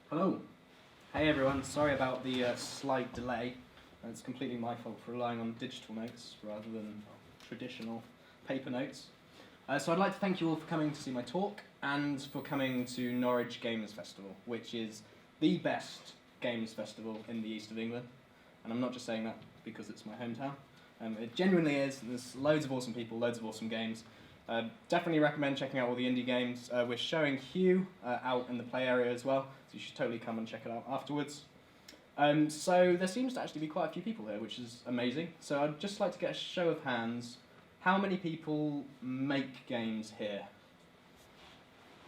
Hello. Hey everyone, sorry about the slight delay. It's completely my fault for relying on digital notes rather than traditional paper notes. So I'd like to thank you all for coming to see my talk and for coming to Norwich Games Festival, which is the best games festival in the east of England. And I'm not just saying that because it's my hometown. It genuinely is. There's loads of awesome people, loads of awesome games. Definitely recommend checking out all the indie games. We're showing Hue out in the play area as well, so you should totally come and check it out afterwards. So there seems to actually be quite a few people here, which is amazing. So I'd just like to get a show of hands. How many people make games here?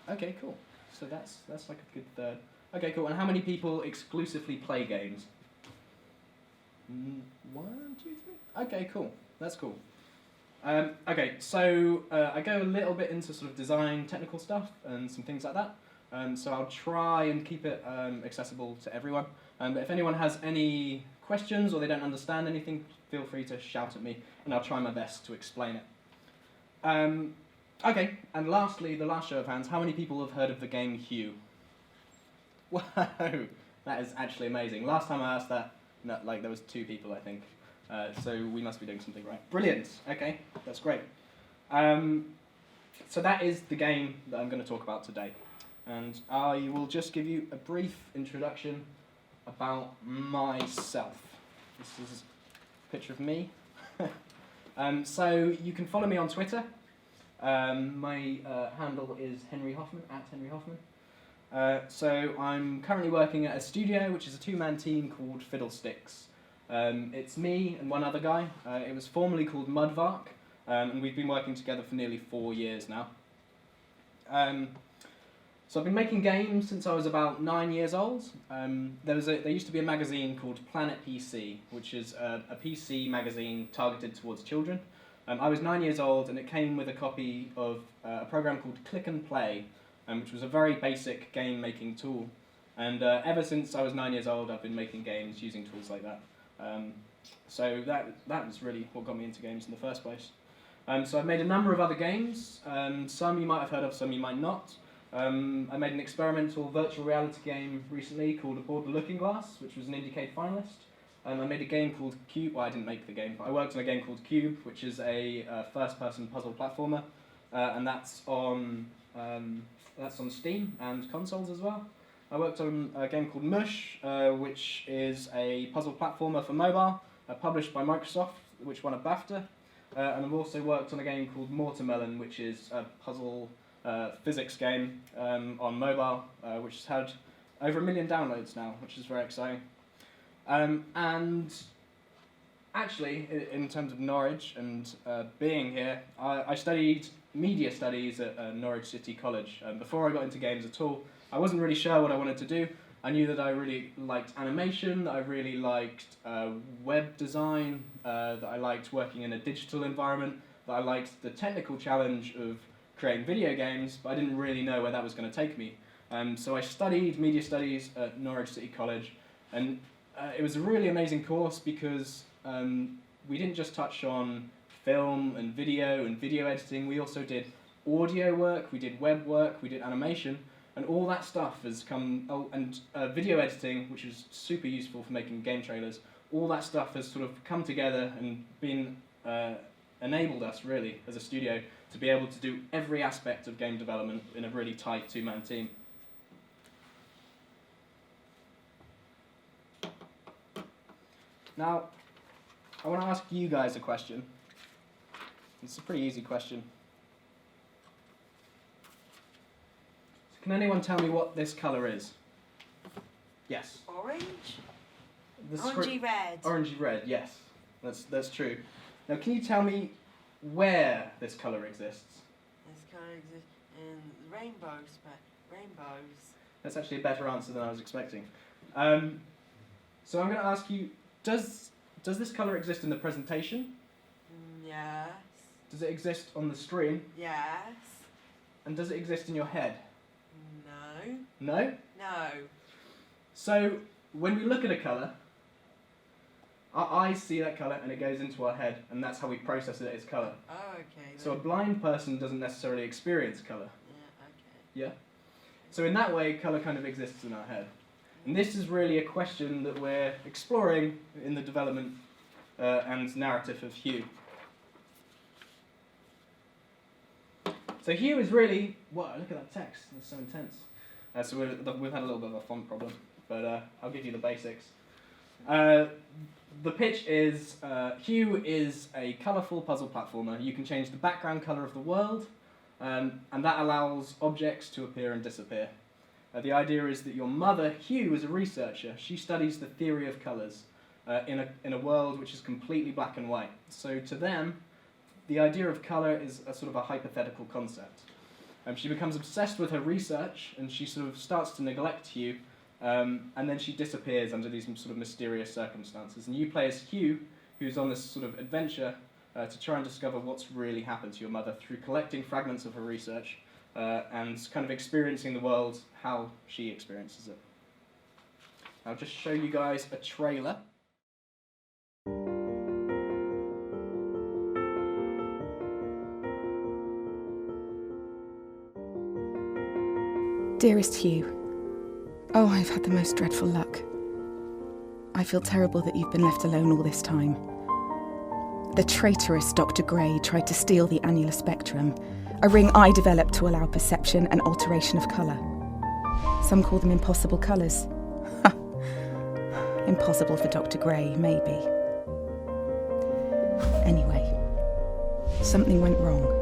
Okay, cool. So that's like a good third. Okay, cool. And how many people exclusively play games? 1, 2, 3. Okay, cool. That's cool. Okay, so I go a little bit into sort of design, technical stuff, and some things like that. So I'll try and keep it accessible to everyone. But if anyone has any questions or they don't understand anything, feel free to shout at me, and I'll try my best to explain it. Okay, and lastly, the last show of hands, how many people have heard of the game Hue? Whoa, that is actually amazing. Last time I asked that, no, there was 2 people, I think. So we must be doing something right. Brilliant. Okay, that's great. So that is the game that I'm going to talk about today. And I will just give you a brief introduction about myself. This is a picture of me. So you can follow me on Twitter. My handle is Henry Hoffman, @HenryHoffman. So I'm currently working at a studio, which is a 2-man team called Fiddlesticks. It's me and one other guy. It was formerly called Mudvark, and we've been working together for nearly 4 years now. So I've been making games since I was about 9 years old. There used to be a magazine called Planet PC, which is a PC magazine targeted towards children. I was 9 years old, and it came with a copy of a program called Click and Play, which was a very basic game-making tool. And ever since I was 9 years old, I've been making games using tools like that. So that was really what got me into games in the first place. So I've made a number of other games. Some you might have heard of, some you might not. I made an experimental virtual reality game recently called Aboard the Looking Glass, which was an Indiecade finalist. I made a game called Cube. Well, I didn't make the game, but I worked on a game called Cube, which is a first-person puzzle platformer, and that's on Steam and consoles as well. I worked on a game called Mush, which is a puzzle platformer for mobile, published by Microsoft, which won a BAFTA. And I've also worked on a game called Mortarmelon, which is a puzzle physics game on mobile, which has had over 1 million downloads now, which is very exciting. And actually, in terms of Norwich and being here, I studied media studies at Norwich City College. Before I got into games at all, I wasn't really sure what I wanted to do. I knew that I really liked animation, that I really liked web design, that I liked working in a digital environment, that I liked the technical challenge of creating video games, but I didn't really know where that was going to take me. So I studied media studies at Norwich City College, and it was a really amazing course because we didn't just touch on film and video editing, we also did audio work, we did web work, we did animation, and all that stuff has come, and video editing, which is super useful for making game trailers, all that stuff has sort of come together and been enabled us, really, as a studio, to be able to do every aspect of game development in a really tight 2-man team. Now, I want to ask you guys a question. It's a pretty easy question. Can anyone tell me what this colour is? Yes. Orange? Orangey red. Orangey red, yes. That's true. Now, can you tell me where this colour exists? This colour exists in rainbows. That's actually a better answer than I was expecting. So I'm going to ask you, does this colour exist in the presentation? Yes. Does it exist on the screen? Yes. And does it exist in your head? No. No? No. So, when we look at a colour, our eyes see that colour and it goes into our head, and that's how we process it as colour. Oh, okay. So a blind person doesn't necessarily experience colour. Yeah, okay. Yeah? So in that way, colour kind of exists in our head. And this is really a question that we're exploring in the development and narrative of hue. So hue is really, wow, look at that text, it's so intense. So we've had a little bit of a font problem, but I'll give you the basics. The pitch is, hue is a colourful puzzle platformer. You can change the background colour of the world, and that allows objects to appear and disappear. The idea is that your mother, Hugh, is a researcher. She studies the theory of colours in a world which is completely black and white. So to them, the idea of colour is a sort of a hypothetical concept. She becomes obsessed with her research, and she sort of starts to neglect Hugh, and then she disappears under these sort of mysterious circumstances. And you play as Hugh, who's on this sort of adventure to try and discover what's really happened to your mother through collecting fragments of her research and kind of experiencing the world how she experiences it. I'll just show you guys a trailer. Dearest Hugh, oh, I've had the most dreadful luck. I feel terrible that you've been left alone all this time. The traitorous Dr. Gray tried to steal the annular spectrum, a ring I developed to allow perception and alteration of colour. Some call them impossible colours. Impossible for Dr. Gray, maybe. Anyway, something went wrong.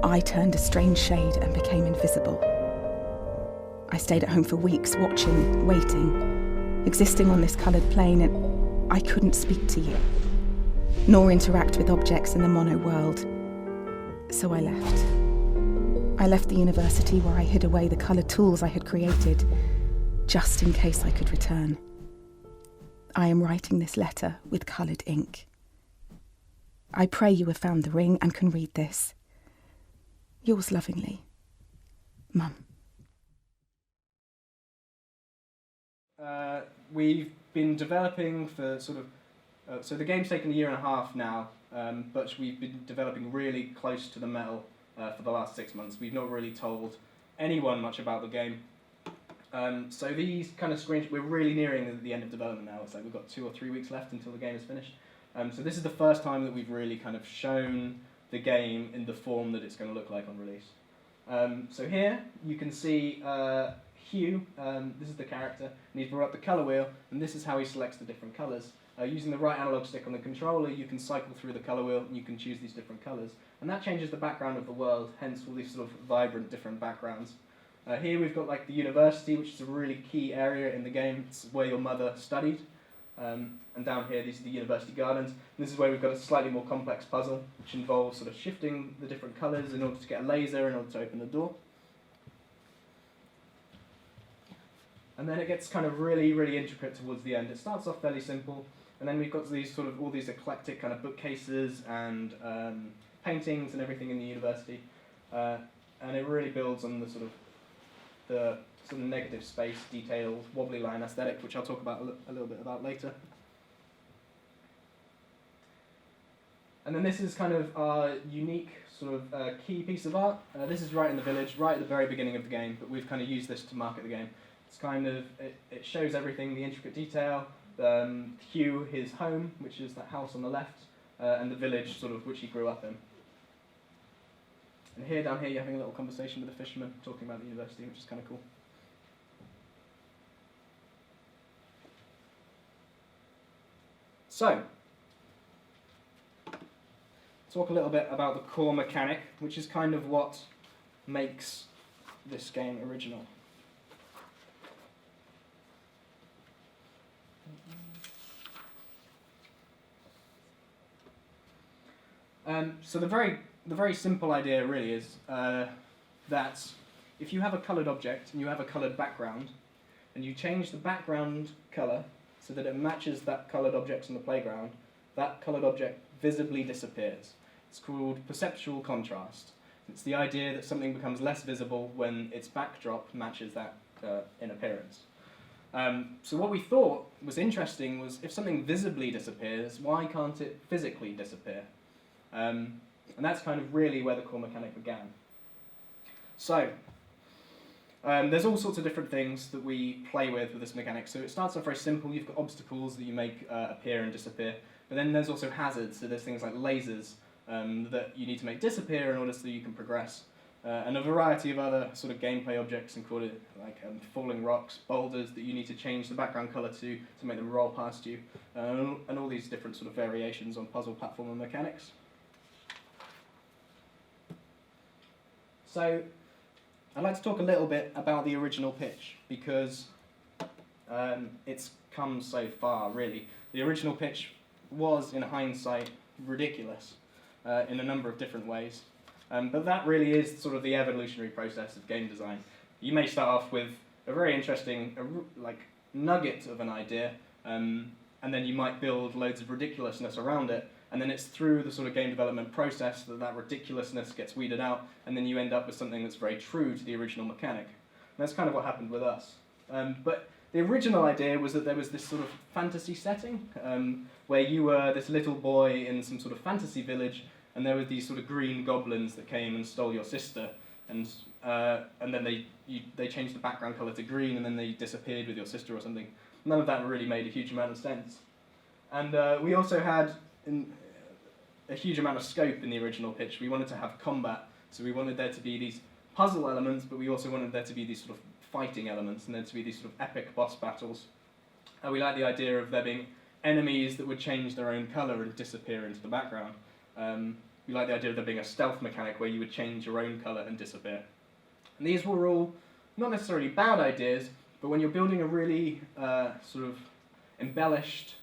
I turned a strange shade and became invisible. I stayed at home for weeks, watching, waiting, existing on this coloured plane, and I couldn't speak to you, nor interact with objects in the mono world. So I left. I left the university where I hid away the coloured tools I had created, just in case I could return. I am writing this letter with coloured ink. I pray you have found the ring and can read this. Yours lovingly, Mum. We've been developing for sort of, so the game's taken 1.5 years now, but we've been developing really close to the metal for the last 6 months. We've not really told anyone much about the game. So these kind of screens, we're really nearing the end of development now. It's like we've got 2 or 3 weeks left until the game is finished. So this is the first time that we've really kind of shown the game in the form that it's going to look like on release. So here you can see Hugh, this is the character, and he's brought up the colour wheel, and this is how he selects the different colours. Using the right analog stick on the controller, you can cycle through the colour wheel and you can choose these different colours. And that changes the background of the world, hence all these sort of vibrant different backgrounds. Here we've got like the university, which is a really key area in the game. It's where your mother studied. And down here, these are the university gardens. And this is where we've got a slightly more complex puzzle, which involves sort of shifting the different colours in order to get a laser in order to open the door. And then it gets kind of really, really intricate towards the end. It starts off fairly simple, and then we've got these sort of all these eclectic kind of bookcases and paintings and everything in the university, and it really builds on the sort of negative space, detailed, wobbly line aesthetic, which I'll talk about a little bit about later. And then this is kind of our unique sort of key piece of art. This is right in the village, right at the very beginning of the game, but we've kind of used this to market the game. It's kind of, it shows everything, the intricate detail, Hugh, his home, which is that house on the left, and the village, sort of, which he grew up in. And here, down here, you're having a little conversation with a fisherman, talking about the university, which is kind of cool. So, talk a little bit about the core mechanic, which is kind of what makes this game original. So the very simple idea really is that if you have a coloured object and you have a coloured background, and you change the background colour so that it matches that coloured object on the playground, that coloured object visibly disappears. It's called perceptual contrast. It's the idea that something becomes less visible when its backdrop matches that in appearance. So what we thought was interesting was if something visibly disappears, why can't it physically disappear? And that's kind of really where the core mechanic began. So, There's all sorts of different things that we play with this mechanic. So it starts off very simple. You've got obstacles that you make appear and disappear. But then there's also hazards. So there's things like lasers that you need to make disappear in order so you can progress. And a variety of other sort of gameplay objects, including like falling rocks, boulders that you need to change the background colour to make them roll past you, and all these different sort of variations on puzzle platformer mechanics. So I'd like to talk a little bit about the original pitch, because it's come so far, really. The original pitch was, in hindsight, ridiculous in a number of different ways. But that really is sort of the evolutionary process of game design. You may start off with a very interesting nugget of an idea, and then you might build loads of ridiculousness around it, and then it's through the sort of game development process that ridiculousness gets weeded out, and then you end up with something that's very true to the original mechanic. And that's kind of what happened with us. But the original idea was that there was this sort of fantasy setting, where you were this little boy in some sort of fantasy village, and there were these sort of green goblins that came and stole your sister, and then they changed the background colour to green, and then they disappeared with your sister or something. None of that really made a huge amount of sense. And we also had a huge amount of scope in the original pitch. We wanted to have combat, so we wanted there to be these puzzle elements, but we also wanted there to be these sort of fighting elements, and there to be these sort of epic boss battles. And we liked the idea of there being enemies that would change their own colour and disappear into the background. We like the idea of there being a stealth mechanic where you would change your own colour and disappear. And these were all not necessarily bad ideas, but when you're building a really sort of embellished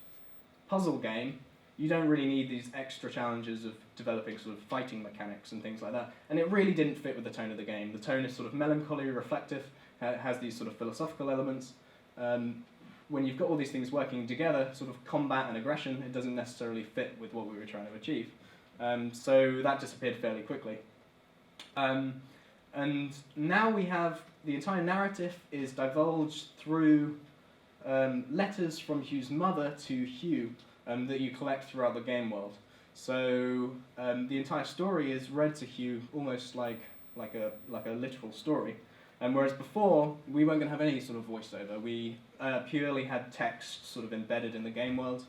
puzzle game, you don't really need these extra challenges of developing sort of fighting mechanics and things like that. And it really didn't fit with the tone of the game. The tone is sort of melancholy, reflective, has these sort of philosophical elements. When you've got all these things working together, sort of combat and aggression, it doesn't necessarily fit with what we were trying to achieve. So that disappeared fairly quickly. And now we have the entire narrative is divulged through letters from Hugh's mother to Hugh that you collect throughout the game world. So the entire story is read to Hugh almost like a literal story. Whereas before, we weren't going to have any sort of voiceover. We purely had text sort of embedded in the game world.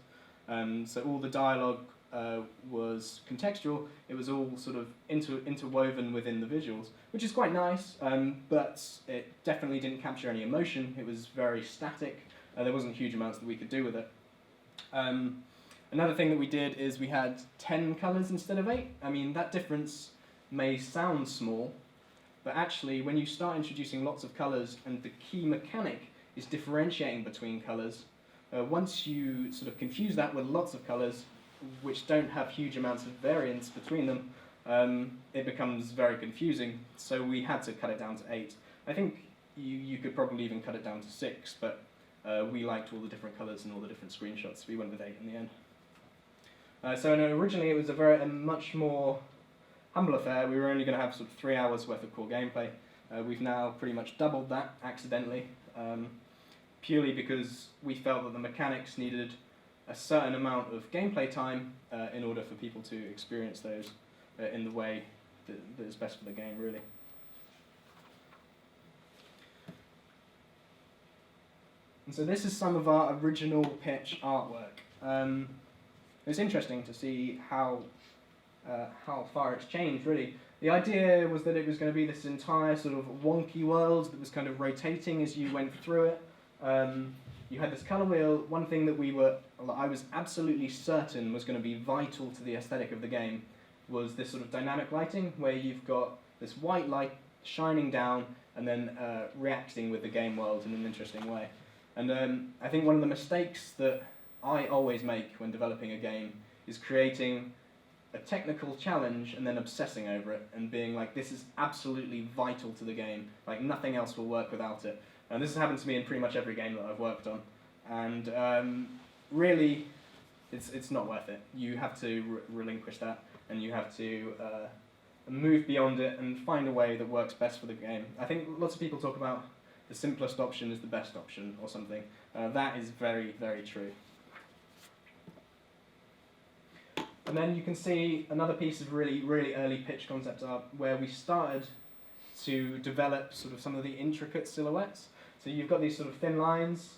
So all the dialogue was contextual. It was all sort of interwoven within the visuals, which is quite nice, but it definitely didn't capture any emotion. It was very static. There wasn't huge amounts that we could do with it. Another thing that we did is we had 10 colours instead of 8. I mean, that difference may sound small, but actually when you start introducing lots of colours and the key mechanic is differentiating between colours, once you sort of confuse that with lots of colours which don't have huge amounts of variance between them, it becomes very confusing. So we had to cut it down to 8. I think you could probably even cut it down to 6, but we liked all the different colours and all the different screenshots. We went with 8 in the end. So originally it was a much more humble affair. We were only going to have sort of 3 hours worth of core gameplay. We've now pretty much doubled that accidentally, purely because we felt that the mechanics needed a certain amount of gameplay time in order for people to experience those in the way that is best for the game, really. And so this is some of our original pitch artwork. It's interesting to see how far it's changed, really. The idea was that it was going to be this entire sort of wonky world that was kind of rotating as you went through it. You had this colour wheel. One thing that I was absolutely certain was going to be vital to the aesthetic of the game was this sort of dynamic lighting, where you've got this white light shining down and then reacting with the game world in an interesting way. And I think one of the mistakes that I always make when developing a game is creating a technical challenge and then obsessing over it and being like, this is absolutely vital to the game, like nothing else will work without it. And this has happened to me in pretty much every game that I've worked on. And really, it's not worth it. You have to relinquish that, and you have to move beyond it and find a way that works best for the game. I think lots of people talk about the simplest option is the best option or something. That is very, very true. And then you can see another piece of really, really early pitch concept art where we started to develop sort of some of the intricate silhouettes. So you've got these sort of thin lines,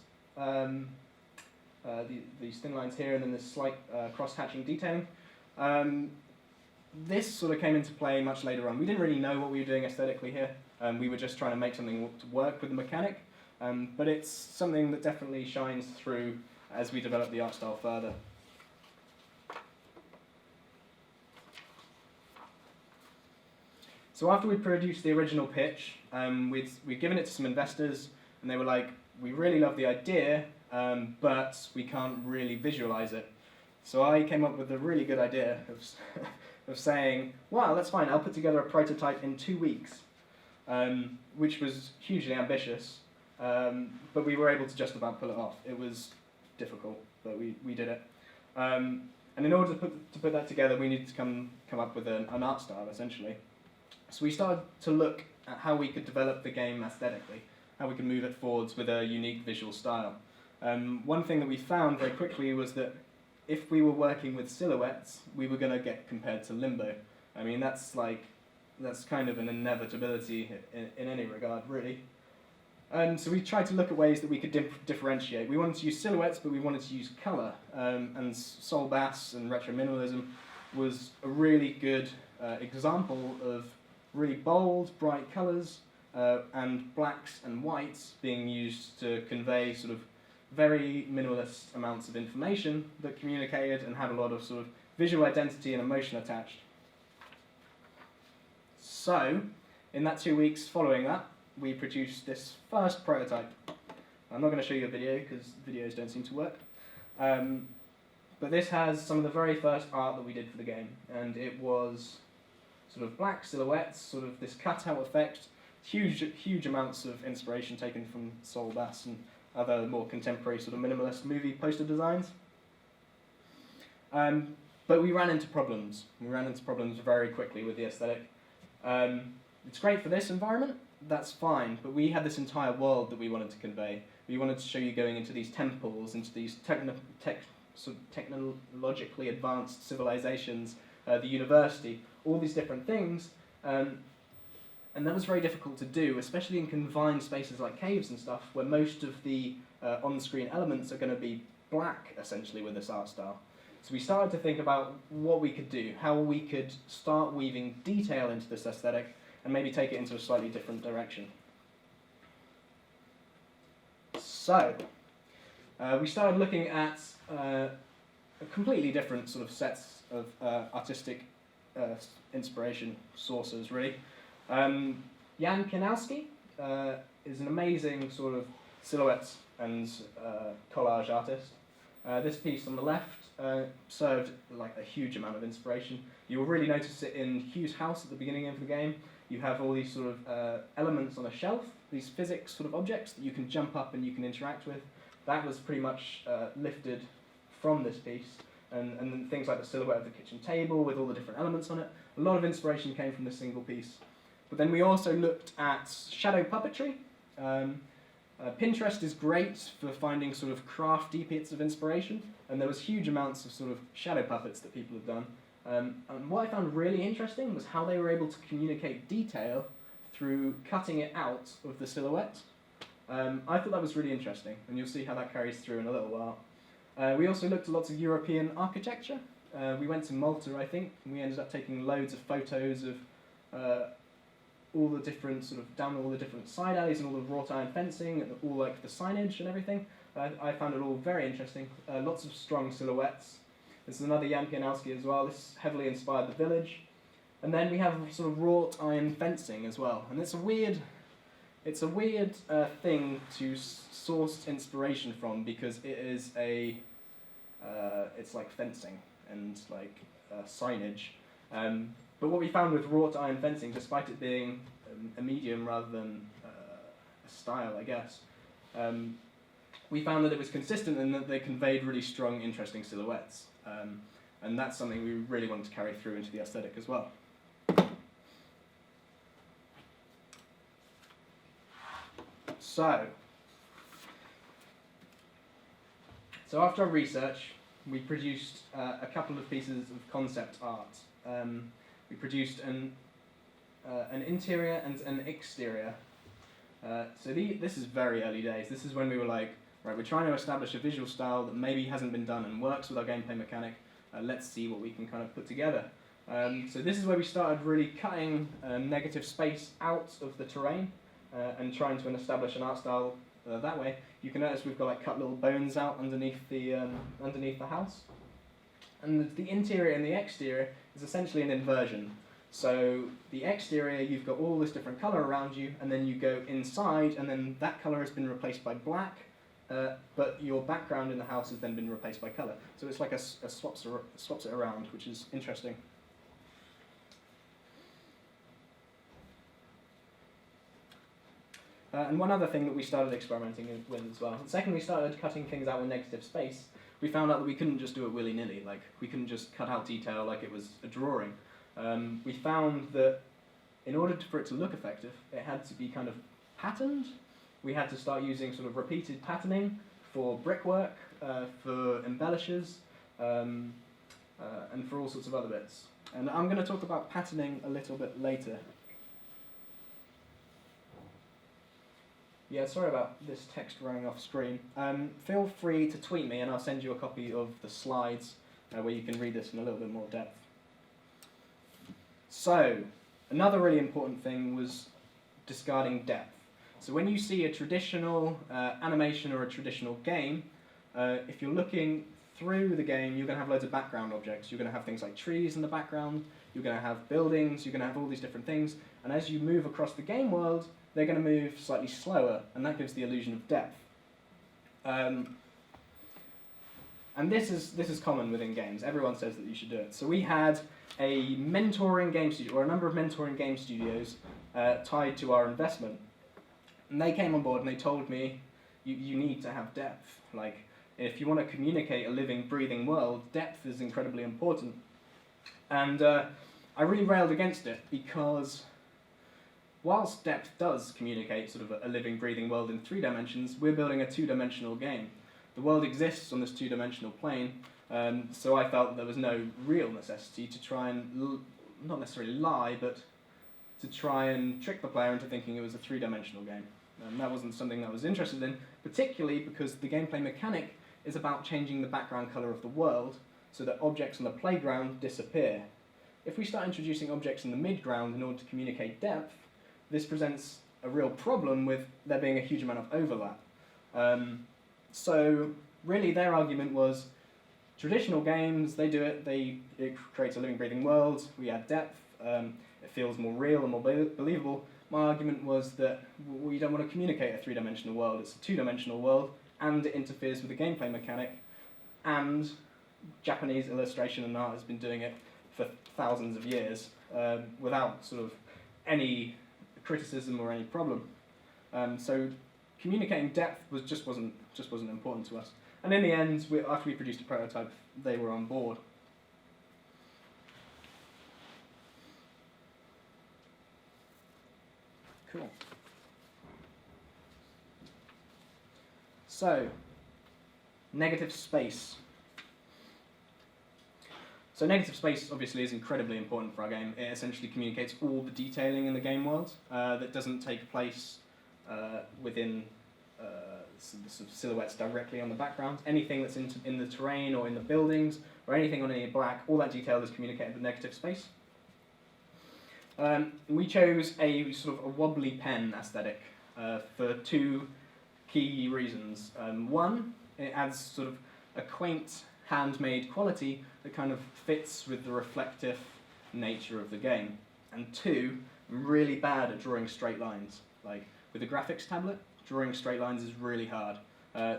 these thin lines here, and then this slight cross-hatching detailing. This sort of came into play much later on. We didn't really know what we were doing aesthetically here. We were just trying to make something to work with the mechanic, but it's something that definitely shines through as we develop the art style further. So after we produced the original pitch, we'd given it to some investors, and they were like, we really love the idea, but we can't really visualize it. So I came up with a really good idea of saying, wow, that's fine, I'll put together a prototype in 2 weeks, which was hugely ambitious, but we were able to just about pull it off. It was difficult, but we did it. And in order to put that together, we needed to come up with an art style, essentially. So we started to look at how we could develop the game aesthetically, how we could move it forwards with a unique visual style. One thing that we found very quickly was that if we were working with silhouettes, we were going to get compared to Limbo. I mean, that's kind of an inevitability in any regard, really. So we tried to look at ways that we could differentiate. We wanted to use silhouettes, but we wanted to use colour. And Soul Bass and retro minimalism was a really good example of really bold, bright colours, and blacks and whites being used to convey sort of very minimalist amounts of information that communicated and had a lot of sort of visual identity and emotion attached. So, in that 2 weeks following that, we produced this first prototype. I'm not going to show you a video because videos don't seem to work. But this has some of the very first art that we did for the game, and it was sort of black silhouettes, sort of this cutout effect, huge amounts of inspiration taken from Soul Bass and other more contemporary sort of minimalist movie poster designs. But we ran into problems. We ran into problems very quickly with the aesthetic. It's great for this environment, that's fine, but we had this entire world that we wanted to convey. We wanted to show you going into these temples, into these sort of technologically advanced civilizations, the university, all these different things, and that was very difficult to do, especially in confined spaces like caves and stuff, where most of the on-screen elements are going to be black, essentially, with this art style. So we started to think about what we could do, how we could start weaving detail into this aesthetic, and maybe take it into a slightly different direction. So, we started looking at a completely different sort of sets of artistic inspiration sources, really. Jan Kinowski is an amazing sort of silhouette and collage artist. This piece on the left served like a huge amount of inspiration. You'll really notice it in Hugh's house at the beginning of the game. You have all these sort of elements on a shelf, these physics sort of objects that you can jump up and you can interact with. That was pretty much lifted from this piece. And then things like the silhouette of the kitchen table with all the different elements on it. A lot of inspiration came from this single piece. But then we also looked at shadow puppetry. Pinterest is great for finding sort of crafty bits of inspiration, and there was huge amounts of sort of shadow puppets that people have done. And what I found really interesting was how they were able to communicate detail through cutting it out of the silhouette. I thought that was really interesting, and you'll see how that carries through in a little while. We also looked at lots of European architecture. We went to Malta, I think, and we ended up taking loads of photos of all the different down all the different side alleys and all the wrought iron fencing and all like the signage and everything. I found it all very interesting. Lots of strong silhouettes. This is another Jan Pianowski as well. This heavily inspired the village. And then we have sort of wrought iron fencing as well. And it's a weird thing to source inspiration from, because it is it's like fencing and like signage. But what we found with wrought iron fencing, despite it being a medium rather than a style, I guess, we found that it was consistent and that they conveyed really strong, interesting silhouettes. And that's something we really wanted to carry through into the aesthetic as well. So after our research, we produced a couple of pieces of concept art. We produced an interior and an exterior. This is very early days. This is when we were like, right, we're trying to establish a visual style that maybe hasn't been done and works with our gameplay mechanic. Let's see what we can kind of put together. So this is where we started really cutting negative space out of the terrain and trying to establish an art style that way. You can notice we've got like cut little bones out underneath the house. And the interior and the exterior is essentially an inversion. So the exterior, you've got all this different colour around you, and then you go inside, and then that colour has been replaced by black, but your background in the house has then been replaced by colour. So it's like a swaps it around, which is interesting. And one other thing that we started experimenting with as well, the second we started cutting things out with negative space, we found out that we couldn't just do it willy-nilly, like we couldn't just cut out detail like it was a drawing. We found that in order for it to look effective, it had to be kind of patterned. We had to start using sort of repeated patterning for brickwork, for embellishers, and for all sorts of other bits. And I'm going to talk about patterning a little bit later. Yeah, sorry about this text running off screen. Feel free to tweet me and I'll send you a copy of the slides where you can read this in a little bit more depth. So, another really important thing was discarding depth. So when you see a traditional animation or a traditional game, if you're looking through the game, you're going to have loads of background objects. You're going to have things like trees in the background, you're going to have buildings, you're going to have all these different things, and as you move across the game world, they're going to move slightly slower, and that gives the illusion of depth. And this is common within games. Everyone says that you should do it. So we had a mentoring game studio, or a number of mentoring game studios tied to our investment. And they came on board and they told me, you need to have depth. Like, if you want to communicate a living, breathing world, depth is incredibly important. And I really railed against it because whilst depth does communicate sort of a living, breathing world in 3 dimensions, we're building a 2-dimensional game. The world exists on this 2-dimensional plane, so I felt there was no real necessity to try and, not necessarily lie, but to try and trick the player into thinking it was a 3-dimensional game. And that wasn't something that I was interested in, particularly because the gameplay mechanic is about changing the background colour of the world so that objects on the playground disappear. If we start introducing objects in the midground in order to communicate depth, this presents a real problem with there being a huge amount of overlap. So really their argument was, traditional games, they do it, it creates a living, breathing world, we add depth, it feels more real and more believable. My argument was that we don't want to communicate a 3-dimensional world, it's a 2-dimensional world, and it interferes with the gameplay mechanic, and Japanese illustration and art has been doing it for thousands of years without sort of any criticism or any problem. So communicating depth just wasn't important to us. And in the end, after we produced a prototype, they were on board. Cool. So, negative space. So negative space obviously is incredibly important for our game. It essentially communicates all the detailing in the game world that doesn't take place within the sort of silhouettes directly on the background. Anything that's in the terrain or in the buildings or anything on any black, all that detail is communicated with negative space. We chose a sort of a wobbly pen aesthetic for 2 key reasons. One, it adds sort of a quaint handmade quality that kind of fits with the reflective nature of the game. And 2, I'm really bad at drawing straight lines. Like with a graphics tablet, drawing straight lines is really hard.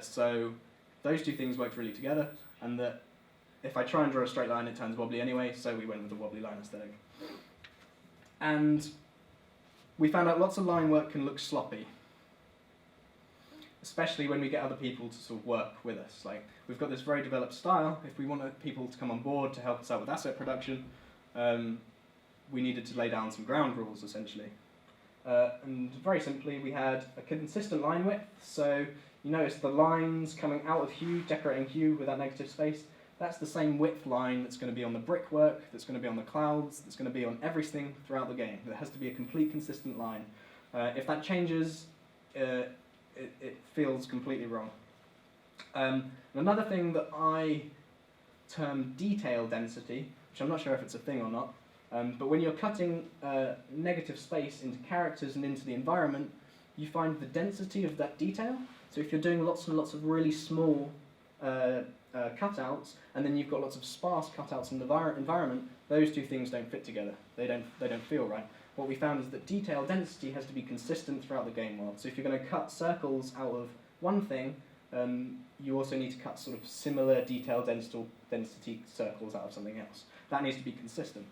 So those 2 things worked really together, and that if I try and draw a straight line, it turns wobbly anyway, so we went with the wobbly line aesthetic. And we found out lots of line work can look sloppy, especially when we get other people to sort of work with us. Like, we've got this very developed style. If we want people to come on board to help us out with asset production, we needed to lay down some ground rules, essentially. And very simply, we had a consistent line width, so you notice the lines coming out of hue, decorating hue with that negative space, that's the same width line that's going to be on the brickwork, that's going to be on the clouds, that's going to be on everything throughout the game. There has to be a complete consistent line. If that changes, it feels completely wrong. Another thing that I term detail density, which I'm not sure if it's a thing or not, but when you're cutting negative space into characters and into the environment, you find the density of that detail. So if you're doing lots and lots of really small cutouts, and then you've got lots of sparse cutouts in the environment, those two things don't fit together. They don't feel right. What we found is that detail density has to be consistent throughout the game world. So if you're going to cut circles out of one thing, you also need to cut sort of similar detail density circles out of something else. That needs to be consistent.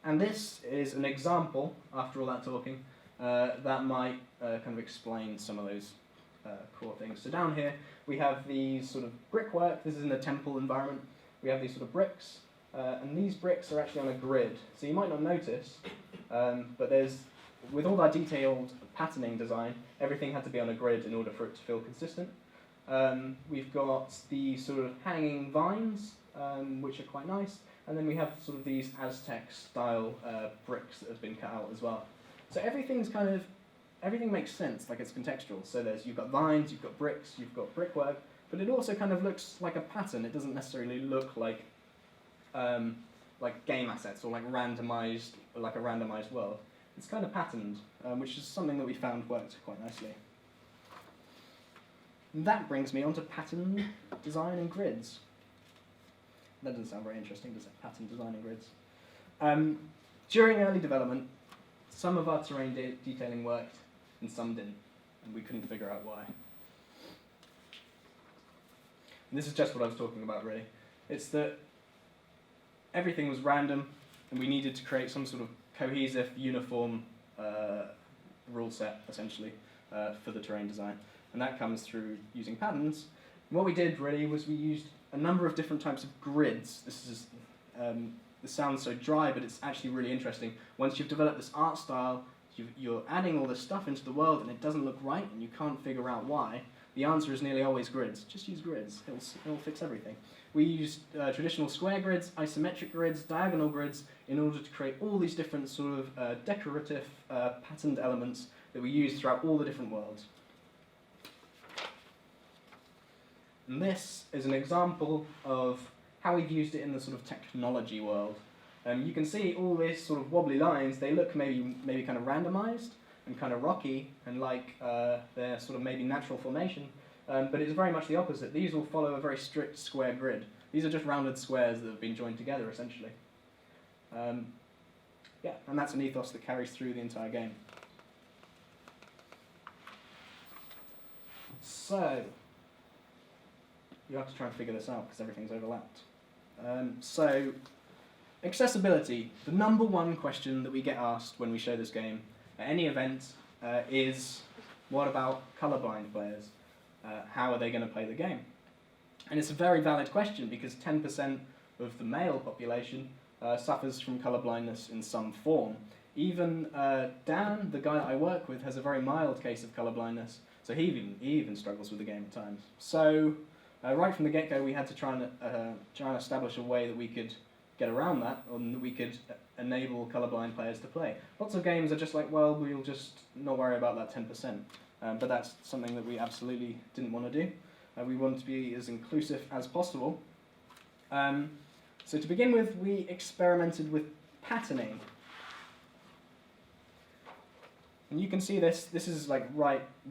And this is an example, after all that talking, that might kind of explain some of those core things. So down here we have these sort of brickwork. This is in a temple environment. We have these sort of bricks, and these bricks are actually on a grid. So you might not notice, but with all that detailed patterning design, everything had to be on a grid in order for it to feel consistent. We've got the sort of hanging vines, which are quite nice, and then we have sort of these Aztec-style bricks that have been cut out as well. So everything makes sense, like it's contextual. So you've got vines, you've got bricks, you've got brickwork, but it also kind of looks like a pattern. It doesn't necessarily look like game assets or like a randomized world. It's kind of patterned, which is something that we found worked quite nicely. And that brings me on to pattern design and grids. That doesn't sound very interesting, does it? Pattern design and grids. During early development, some of our terrain detailing worked and some didn't, and we couldn't figure out why. And this is just what I was talking about, really. It's that everything was random, and we needed to create some sort of cohesive, uniform rule set, essentially, for the terrain design. And that comes through using patterns. And what we did, really, was we used a number of different types of grids. This sounds so dry, but it's actually really interesting. Once you've developed this art style, you're adding all this stuff into the world, and it doesn't look right, and you can't figure out why. The answer is nearly always grids. Just use grids. It'll fix everything. We used traditional square grids, isometric grids, diagonal grids, in order to create all these different sort of decorative patterned elements that we use throughout all the different worlds. And this is an example of how we've used it in the sort of technology world. You can see all these sort of wobbly lines. They look maybe kind of randomized and kind of rocky, and like they're sort of maybe natural formation. But it's very much the opposite. These will follow a very strict square grid. These are just rounded squares that have been joined together, essentially. Yeah, and that's an ethos that carries through the entire game. So, you have to try and figure this out because everything's overlapped. So, accessibility. The number one question that we get asked when we show this game at any event is, what about colorblind players? How are they going to play the game? And it's a very valid question because 10% of the male population suffers from colorblindness in some form. Even Dan, the guy that I work with, has a very mild case of colorblindness, so he even struggles with the game at times. So right from the get-go, we had to try and establish a way that we could get around that, and that we could enable colorblind players to play. Lots of games are just like, well, we'll just not worry about that 10%. But that's something that we absolutely didn't want to do. We wanted to be as inclusive as possible. So to begin with, we experimented with patterning. And you can see this is like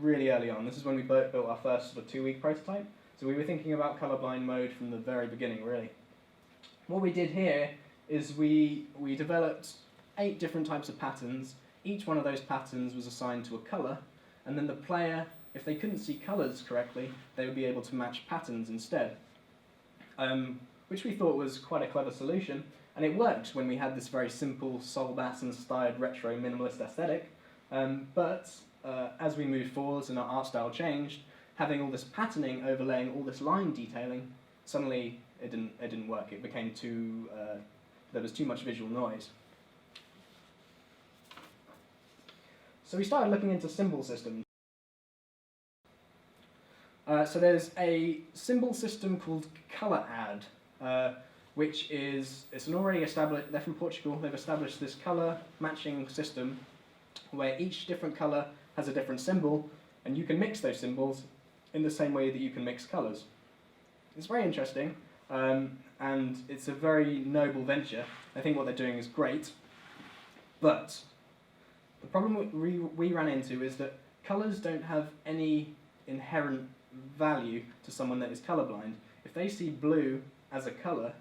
really early on. This is when we built our first sort of 2-week prototype. So we were thinking about colorblind mode from the very beginning, really. What we did here is we developed 8 different types of patterns. Each one of those patterns was assigned to a color, and then the player, if they couldn't see colors correctly, they would be able to match patterns instead. Which we thought was quite a clever solution, and it worked when we had this very simple Solbassen-styled retro minimalist aesthetic. But as we moved forwards and our art style changed, having all this patterning overlaying all this line detailing, suddenly it didn't work. It became there was too much visual noise. So we started looking into symbol systems. So there's a symbol system called Colour Add, which is, it's an already established, they're from Portugal, they've established this colour matching system where each different colour has a different symbol, and you can mix those symbols in the same way that you can mix colours. It's very interesting, and it's a very noble venture. I think what they're doing is great, but the problem we ran into is that colours don't have any inherent value to someone that is colourblind. If they see blue as a colour,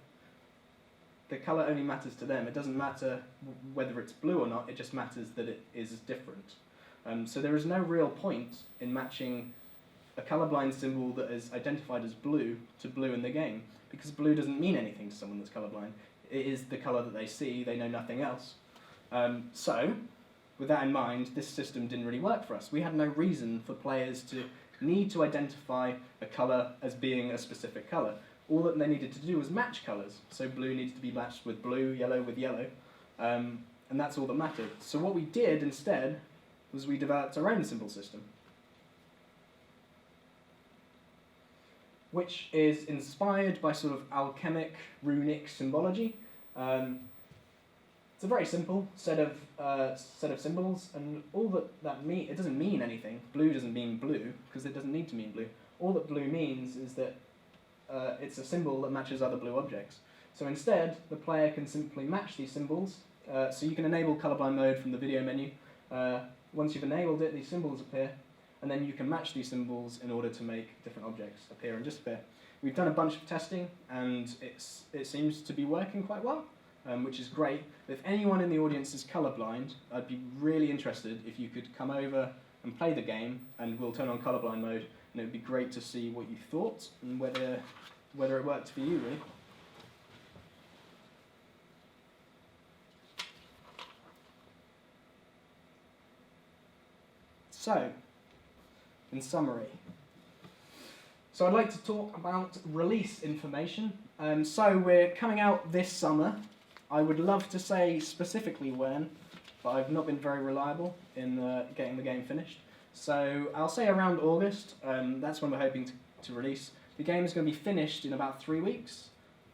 the colour only matters to them. It doesn't matter whether it's blue or not, it just matters that it is different. So there is no real point in matching a colourblind symbol that is identified as blue to blue in the game, because blue doesn't mean anything to someone that's colourblind. It is the colour that they see, they know nothing else. So, with that in mind, this system didn't really work for us. We had no reason for players to need to identify a colour as being a specific colour. All that they needed to do was match colours. So blue needs to be matched with blue, yellow with yellow, and that's all that mattered. So what we did instead was we developed our own symbol system, which is inspired by sort of alchemic, runic symbology. It's a very simple set of symbols, and all that mean, it doesn't mean anything. Blue doesn't mean blue, because it doesn't need to mean blue. All that blue means is that it's a symbol that matches other blue objects. So instead, the player can simply match these symbols. So you can enable colorblind mode from the video menu. Once you've enabled it, these symbols appear, and then you can match these symbols in order to make different objects appear and disappear. We've done a bunch of testing, and it seems to be working quite well, which is great. If anyone in the audience is colorblind, I'd be really interested if you could come over and play the game, and we'll turn on colorblind mode, and it would be great to see what you thought and whether it worked for you, really. So, in summary, I'd like to talk about release information. So we're coming out this summer. I would love to say specifically when, but I've not been very reliable in getting the game finished. So I'll say around August. That's when we're hoping to release. The game is going to be finished in about 3 weeks,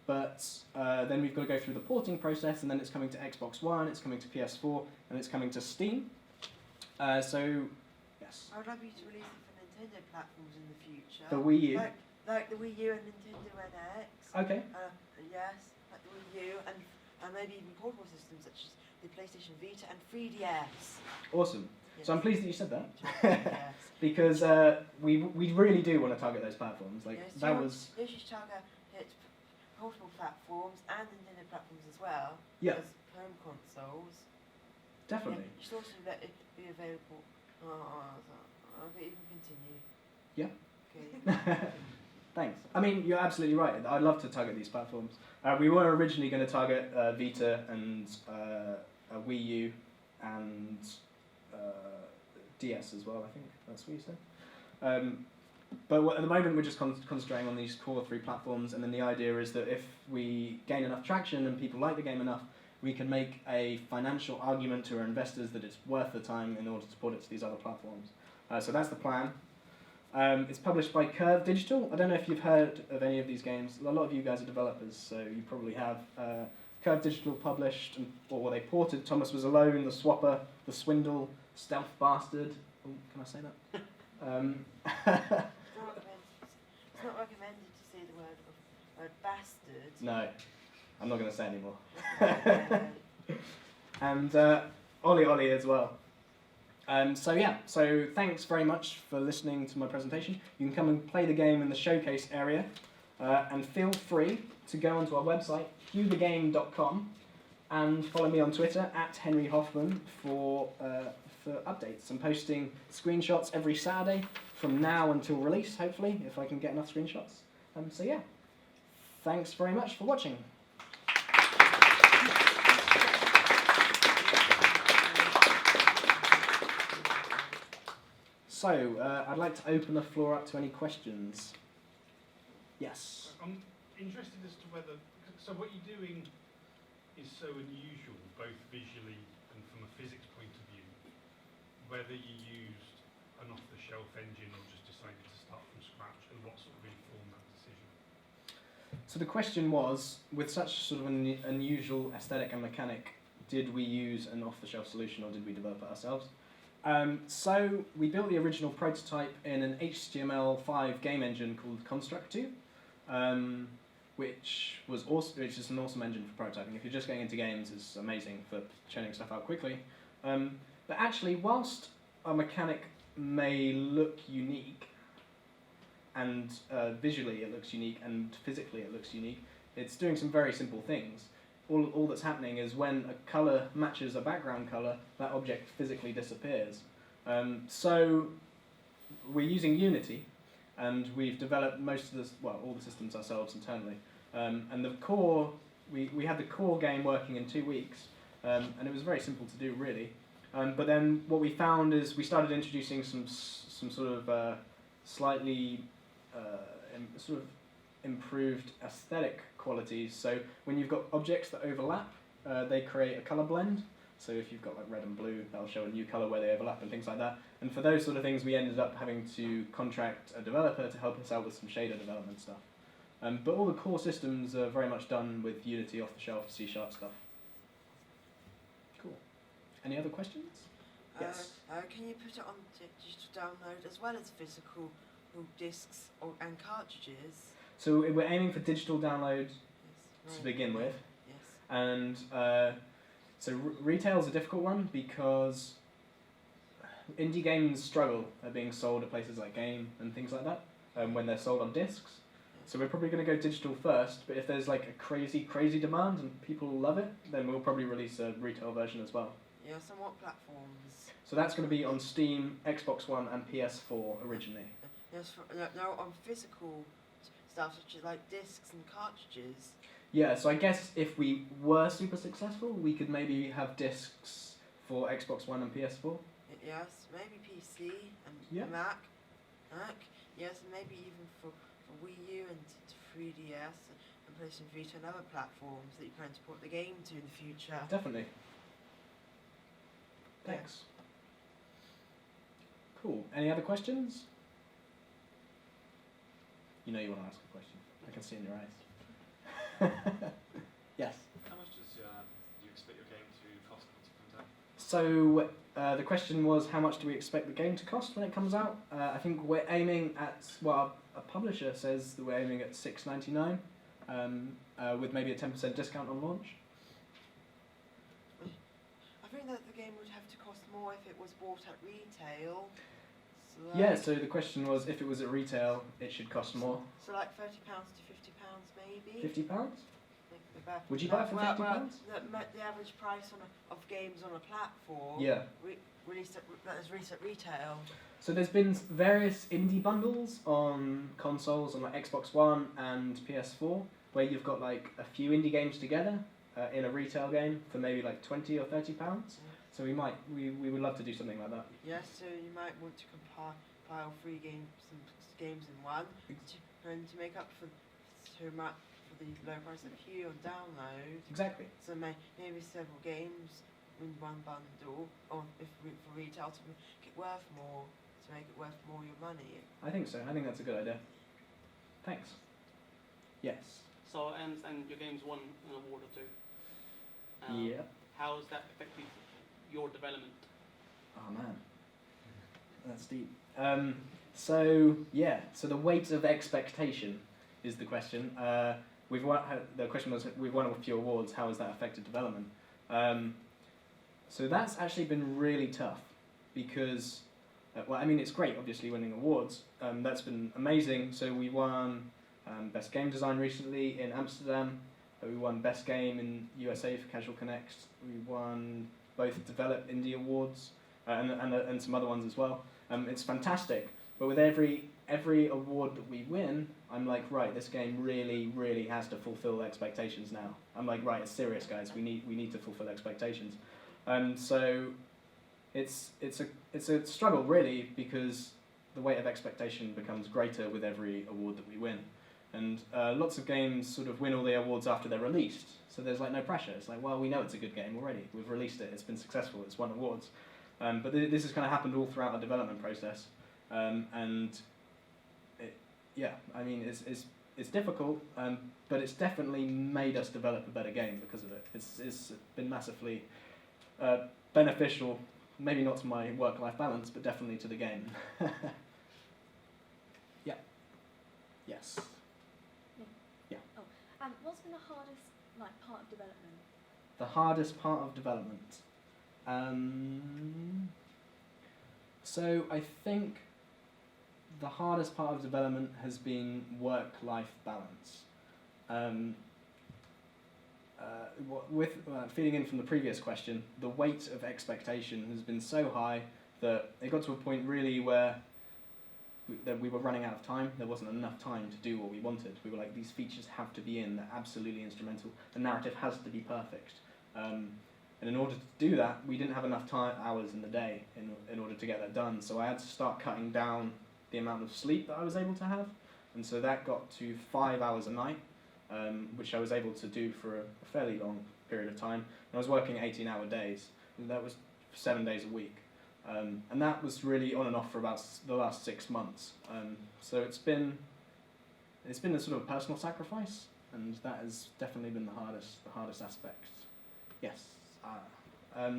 but then we've got to go through the porting process, and then it's coming to Xbox One, it's coming to PS4, and it's coming to Steam. So, yes. I would like you to release it for Nintendo platforms in the future. The Wii U. Like the Wii U and Nintendo NX. Okay. Yes, like the Wii U and maybe even portable systems such as the PlayStation Vita and 3DS. Awesome. Yes. So I'm pleased that you said that. Yes. Because we really do want to target those platforms. Like Yes, that was. You should target portable platforms and Nintendo platforms as well. Yeah. As home consoles. Definitely. Yeah, you should also let it be available. Okay, you can continue. Yeah. Okay. Thanks. I mean, you're absolutely right. I'd love to target these platforms. We were originally going to target Vita and Wii U and DS as well, I think. That's what you said. But at the moment, we're just concentrating on these core 3 platforms, and then the idea is that if we gain enough traction and people like the game enough, we can make a financial argument to our investors that it's worth the time in order to port it to these other platforms. So that's the plan. It's published by Curve Digital. I don't know if you've heard of any of these games. A lot of you guys are developers, so you probably have. Curve Digital published, or they ported Thomas Was Alone, The Swapper, The Swindle, Stealth Bastard. Oh, can I say that? It's not recommended to say the word bastard. No, I'm not going to say anymore. Okay. And Ollie Ollie as well. So thanks very much for listening to my presentation. You can come and play the game in the showcase area, and feel free to go onto our website, cuebagame.com, and follow me on Twitter @HenryHoffman for updates. I'm posting screenshots every Saturday from now until release, hopefully, if I can get enough screenshots. So yeah, thanks very much for watching. So, I'd like to open the floor up to any questions. Yes? I'm interested as to whether, so what you're doing is so unusual, both visually and from a physics point of view, whether you used an off-the-shelf engine or just decided to start from scratch, and what sort of informed that decision? So the question was, with such sort of an unusual aesthetic and mechanic, did we use an off-the-shelf solution or did we develop it ourselves? So we built the original prototype in an HTML5 game engine called Construct 2, which is an awesome engine for prototyping. If you're just getting into games, it's amazing for churning stuff out quickly. But actually, whilst our mechanic may look unique, and visually it looks unique, and physically it looks unique, it's doing some very simple things. All that's happening is when a colour matches a background colour, that object physically disappears. So we're using Unity, and we've developed all the systems ourselves internally. And the core, we had the core game working in 2 weeks, and it was very simple to do really. But then what we found is we started introducing some sort of slightly sort of improved aesthetic qualities. So when you've got objects that overlap, they create a colour blend. So if you've got like red and blue, that'll show a new colour where they overlap and things like that. And for those sort of things, we ended up having to contract a developer to help us out with some shader development stuff. But all the core systems are very much done with Unity off-the-shelf C# stuff. Cool. Any other questions? Yes. Can you put it on digital download as well as physical discs and cartridges? So we're aiming for digital download Yes. to begin with. Yes. And so retail is a difficult one because indie games struggle at being sold at places like Game and things like that when they're sold on discs. So we're probably going to go digital first, but if there's like a crazy demand and people love it, then we'll probably release a retail version as well. Yes, and what platforms? So that's going to be on Steam, Xbox One and PS4 originally. Yes, no, on physical stuff such as like discs and cartridges. Yeah, so I guess if we were super successful, we could maybe have discs for Xbox One and PS4. Yes, maybe PC and Yeah. Mac. Yes, and maybe even for Wii U and 3DS and PlayStation Vita and other platforms that you plan to port the game to in the future. Definitely. Thanks. Cool. Any other questions? You know you want to ask a question. I can see in your eyes. Yes. How much do you expect your game to cost once it comes out? So the question was, how much do we expect the game to cost when it comes out? I think we're aiming at, well, a publisher says that we're aiming at $6.99 with maybe a 10% discount on launch. I think that the game would have to cost more if it was bought at retail. So Yeah, so the question was, if it was at retail, it should cost more. So like £30 to £50 maybe. £50? Think about- Would you buy it for £50? The average price of games on a platform. Yeah. That is released at retail. So there's been various indie bundles on consoles on like Xbox One and PS4 where you've got like a few indie games together in a retail game for maybe like £20 or £30. So we would love to do something like that. Yes, so you might want to compile 3 games in one and to make up for the low price of few on download. Exactly. So maybe several games in one bundle, or for retail to make it worth more, your money. I think so. I think that's a good idea. Thanks. Yes. So, and your game's won an award or two. Yeah. How has that affected your development? Oh man, that's deep. So the weight of expectation is the question. The question was, we've won a few awards. How has that affected development? So that's actually been really tough because, it's great, obviously, winning awards. That's been amazing. So we won Best Game Design recently in Amsterdam. We won Best Game in USA for Casual Connect. We won both Develop Indie Awards and some other ones as well. It's fantastic. But with every award that we win, I'm like, right, this game really has to fulfill expectations now. I'm like, right, it's serious, guys. We need to fulfill expectations. So it's a struggle really because the weight of expectation becomes greater with every award that we win. And lots of games sort of win all the awards after they're released. So there's like no pressure. It's like, well, we know it's a good game already. We've released it. It's been successful. It's won awards. But this has kind of happened all throughout our development process, and I mean it's difficult, but it's definitely made us develop a better game because of it. It's been massively beneficial, maybe not to my work-life balance, but definitely to the game. Yeah. Yes. What's been the hardest part of development? The hardest part of development. So I think the hardest part of development has been work-life balance. Feeding in from the previous question, the weight of expectation has been so high that it got to a point really where we were running out of time. There wasn't enough time to do what we wanted. We were like, these features have to be in, they're absolutely instrumental. The narrative has to be perfect. And in order to do that, we didn't have enough hours in the day in order to get that done. So I had to start cutting down the amount of sleep that I was able to have. And so that got to 5 hours a night, which I was able to do for a fairly long period of time. And I was working 18-hour days, and that was 7 days a week. And that was really on and off for about the last 6 months. So it's been a sort of personal sacrifice, and that has definitely been the hardest aspect. Yes.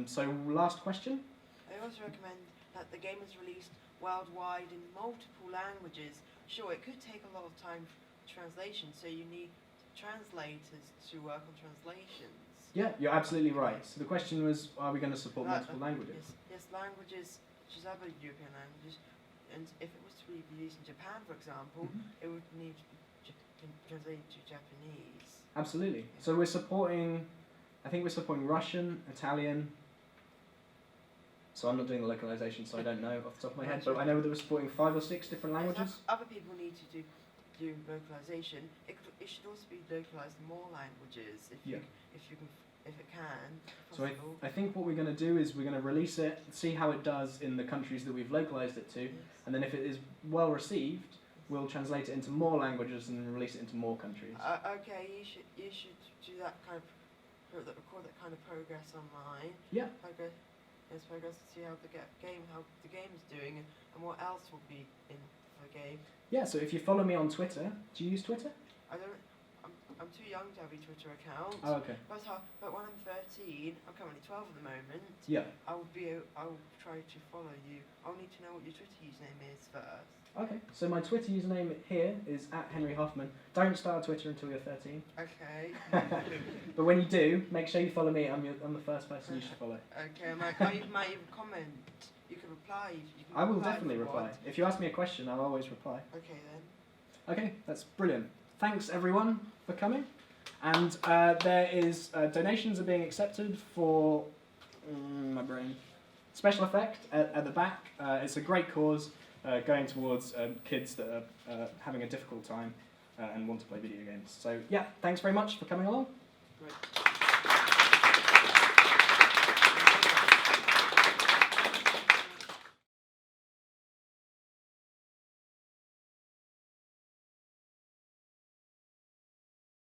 So last question. I also recommend that the game is released worldwide in multiple languages. Sure, it could take a lot of time for translation, so you need translators to work on translations. Yeah, you're absolutely right. So the question was, are we going to support multiple languages? Yes, languages, such as other European languages. And if it was to be released in Japan, for example, it would need to be translated to Japanese. Absolutely. So we're supporting, I think we're supporting Russian, Italian. So I'm not doing the localization, so I don't know off the top of my head. But I know that we're supporting 5 or 6 different languages. Other people need to do localization. It should also be localized in more languages if it can. So I think what we're going to do is we're going to release it, see how it does in the countries that we've localized it to, and then if it is well received, we'll translate it into more languages and release it into more countries. Okay, you should do that kind of record that kind of progress online. Yeah. Progress to see how the game is doing and what else will be in the game. Yeah. So if you follow me on Twitter, do you use Twitter? I don't. I'm too young to have a Twitter account. Oh, okay. But when I'm 13, I'm currently 12 at the moment. Yeah. I will try to follow you. I'll need to know what your Twitter username is first. Okay. So my Twitter username here is @HenryHoffman. Don't start Twitter until you're 13. Okay. But when you do, make sure you follow me. I'm the first person you should follow. Okay. You might even comment. You can reply. I will definitely reply. If you ask me a question, I'll always reply. Okay then. Okay, that's brilliant. Thanks everyone for coming. And there is donations are being accepted for my brain. Special effect at the back. It's a great cause going towards kids that are having a difficult time and want to play video games. So yeah, thanks very much for coming along. Great.